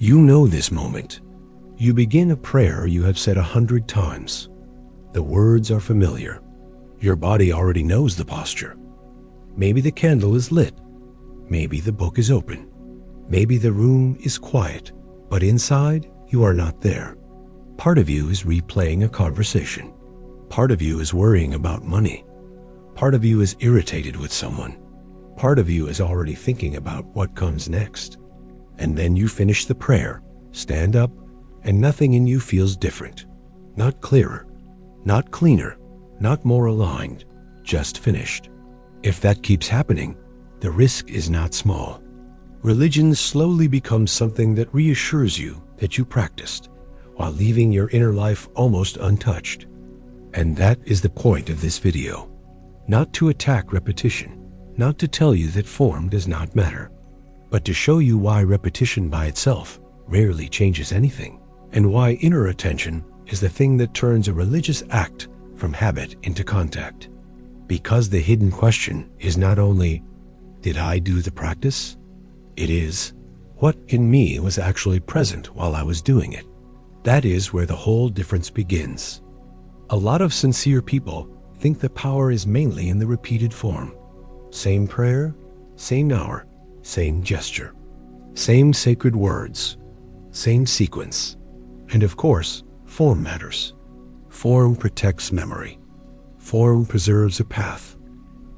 You know this moment. You begin a prayer you have said 100 times. The words are familiar. Your body already knows the posture. Maybe the candle is lit. Maybe the book is open. Maybe the room is quiet, but inside you are not there. Part of you is replaying a conversation. Part of you is worrying about money. Part of you is irritated with someone. Part of you is already thinking about what comes next. And then you finish the prayer, stand up, and nothing in you feels different. Not clearer, not cleaner, not more aligned, just finished. If that keeps happening, the risk is not small. Religion slowly becomes something that reassures you that you practiced, while leaving your inner life almost untouched. And that is the point of this video. Not to attack repetition, not to tell you that form does not matter, but to show you why repetition by itself rarely changes anything, and why inner attention is the thing that turns a religious act from habit into contact. Because the hidden question is not only, did I do the practice? It is, what in me was actually present while I was doing it? That is where the whole difference begins. A lot of sincere people think the power is mainly in the repeated form. Same prayer, same hour, same gesture, same sacred words, same sequence. And of course, form matters. Form protects memory. Form preserves a path.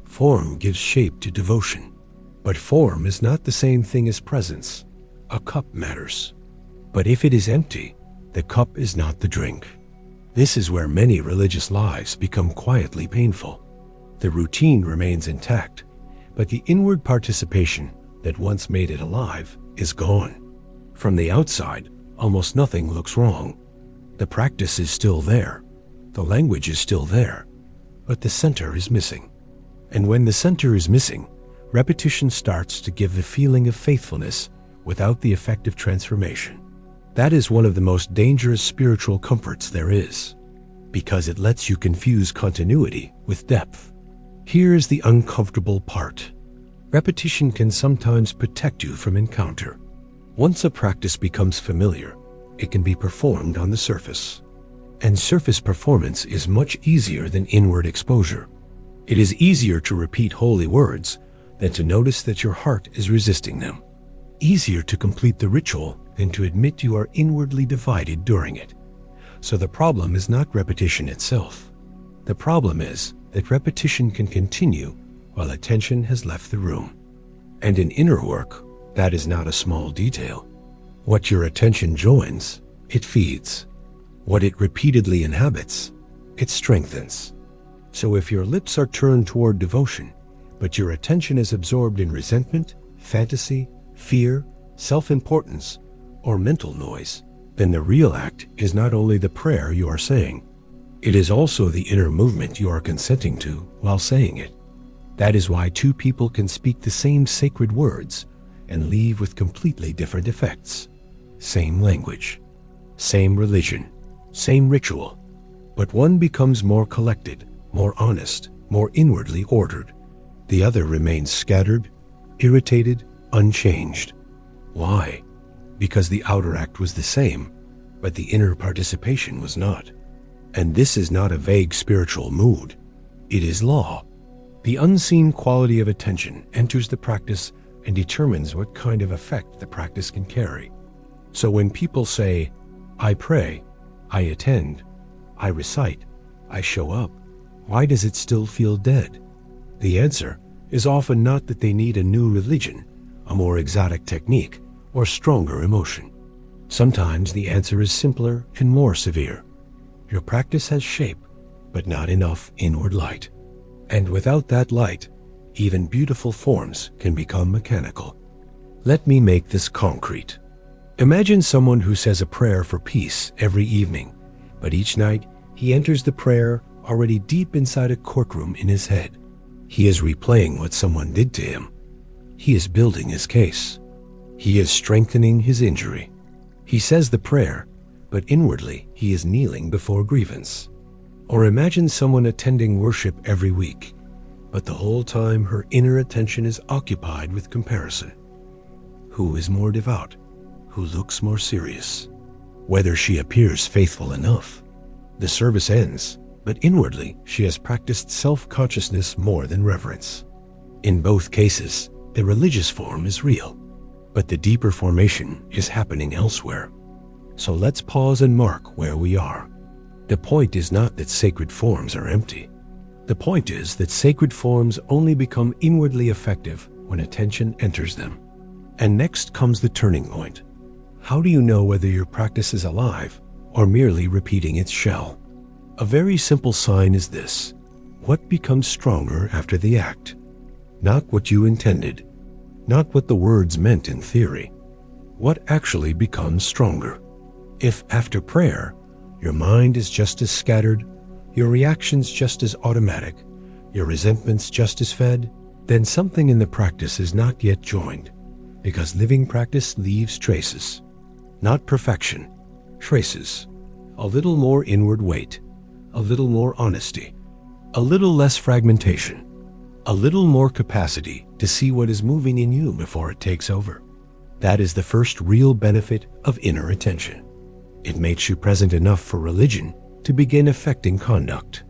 Form gives shape to devotion. But form is not the same thing as presence. A cup matters. But if it is empty, the cup is not the drink. This is where many religious lives become quietly painful. The routine remains intact, but the inward participation that once made it alive is gone. From the outside, almost nothing looks wrong. The practice is still there. The language is still there, but the center is missing. And when the center is missing, repetition starts to give the feeling of faithfulness without the effect of transformation. That is one of the most dangerous spiritual comforts there is, because it lets you confuse continuity with depth. Here is the uncomfortable part. Repetition can sometimes protect you from encounter. Once a practice becomes familiar, it can be performed on the surface. And surface performance is much easier than inward exposure. It is easier to repeat holy words than to notice that your heart is resisting them. Easier to complete the ritual than to admit you are inwardly divided during it. So the problem is not repetition itself. The problem is that repetition can continue while attention has left the room. And in inner work, that is not a small detail. What your attention joins, it feeds. What it repeatedly inhabits, it strengthens. So if your lips are turned toward devotion, but your attention is absorbed in resentment, fantasy, fear, self-importance, or mental noise, then the real act is not only the prayer you are saying, it is also the inner movement you are consenting to while saying it. That is why two people can speak the same sacred words and leave with completely different effects. Same language, same religion, same ritual, but one becomes more collected, more honest, more inwardly ordered. The other remains scattered, irritated, unchanged. Why? Because the outer act was the same, but the inner participation was not. And this is not a vague spiritual mood. It is law. The unseen quality of attention enters the practice and determines what kind of effect the practice can carry. So when people say, I pray, I attend, I recite, I show up, why does it still feel dead? The answer is often not that they need a new religion, a more exotic technique, or stronger emotion. Sometimes the answer is simpler and more severe. Your practice has shape, but not enough inward light. And without that light, even beautiful forms can become mechanical. Let me make this concrete. Imagine someone who says a prayer for peace every evening, but each night he enters the prayer already deep inside a courtroom in his head. He is replaying what someone did to him. He is building his case. He is strengthening his injury. He says the prayer, but inwardly he is kneeling before grievance. Or imagine someone attending worship every week, but the whole time her inner attention is occupied with comparison. Who is more devout? who looks more serious. Whether she appears faithful enough. The service ends, but inwardly she has practiced self-consciousness more than reverence. In both cases, the religious form is real, but the deeper formation is happening elsewhere. So let's pause and mark where we are. The point is not that sacred forms are empty. The point is that sacred forms only become inwardly effective when attention enters them. And next comes the turning point. How do you know whether your practice is alive or merely repeating its shell? A very simple sign is this. What becomes stronger after the act? Not what you intended, not what the words meant in theory. What actually becomes stronger? If after prayer, your mind is just as scattered, your reactions just as automatic, your resentments just as fed, then something in the practice is not yet joined, because living practice leaves traces. Not perfection, traces. A little more inward weight, a little more honesty, a little less fragmentation, a little more capacity to see what is moving in you before it takes over. That is the first real benefit of inner attention. It makes you present enough for religion to begin affecting conduct.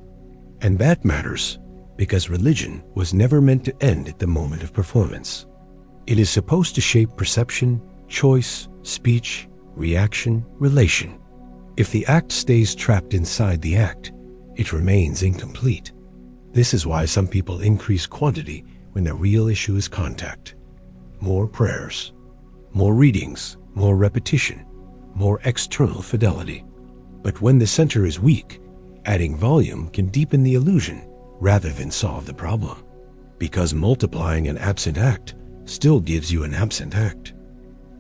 And that matters because religion was never meant to end at the moment of performance. It is supposed to shape perception, choice, speech, reaction, relation. If the act stays trapped inside the act, it remains incomplete. This is why some people increase quantity when the real issue is contact. More prayers, more readings, more repetition, more external fidelity. But when the center is weak, adding volume can deepen the illusion rather than solve the problem. Because multiplying an absent act still gives you an absent act.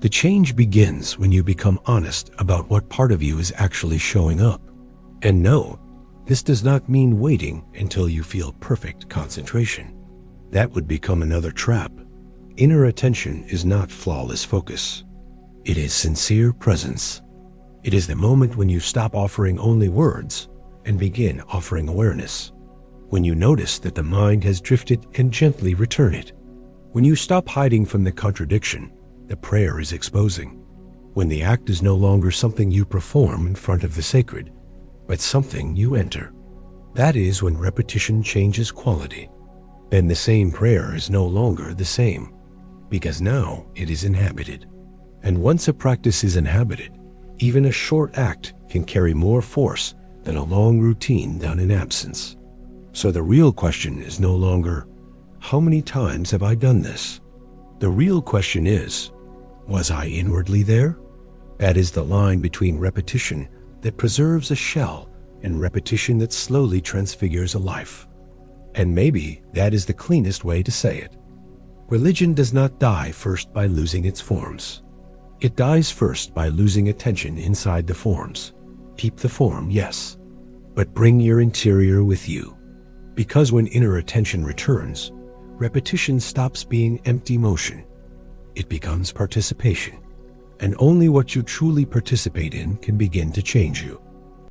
The change begins when you become honest about what part of you is actually showing up. And no, this does not mean waiting until you feel perfect concentration. That would become another trap. Inner attention is not flawless focus. It is sincere presence. It is the moment when you stop offering only words and begin offering awareness. When you notice that the mind has drifted and gently return it. When you stop hiding from the contradiction the prayer is exposing. When the act is no longer something you perform in front of the sacred, but something you enter. That is when repetition changes quality. Then the same prayer is no longer the same, because now it is inhabited. And once a practice is inhabited, even a short act can carry more force than a long routine done in absence. So the real question is no longer, how many times have I done this? The real question is, was I inwardly there? That is the line between repetition that preserves a shell and repetition that slowly transfigures a life. And maybe that is the cleanest way to say it. Religion does not die first by losing its forms. It dies first by losing attention inside the forms. Keep the form, yes, but bring your interior with you. Because when inner attention returns, repetition stops being empty motion. It becomes participation, and only what you truly participate in can begin to change you.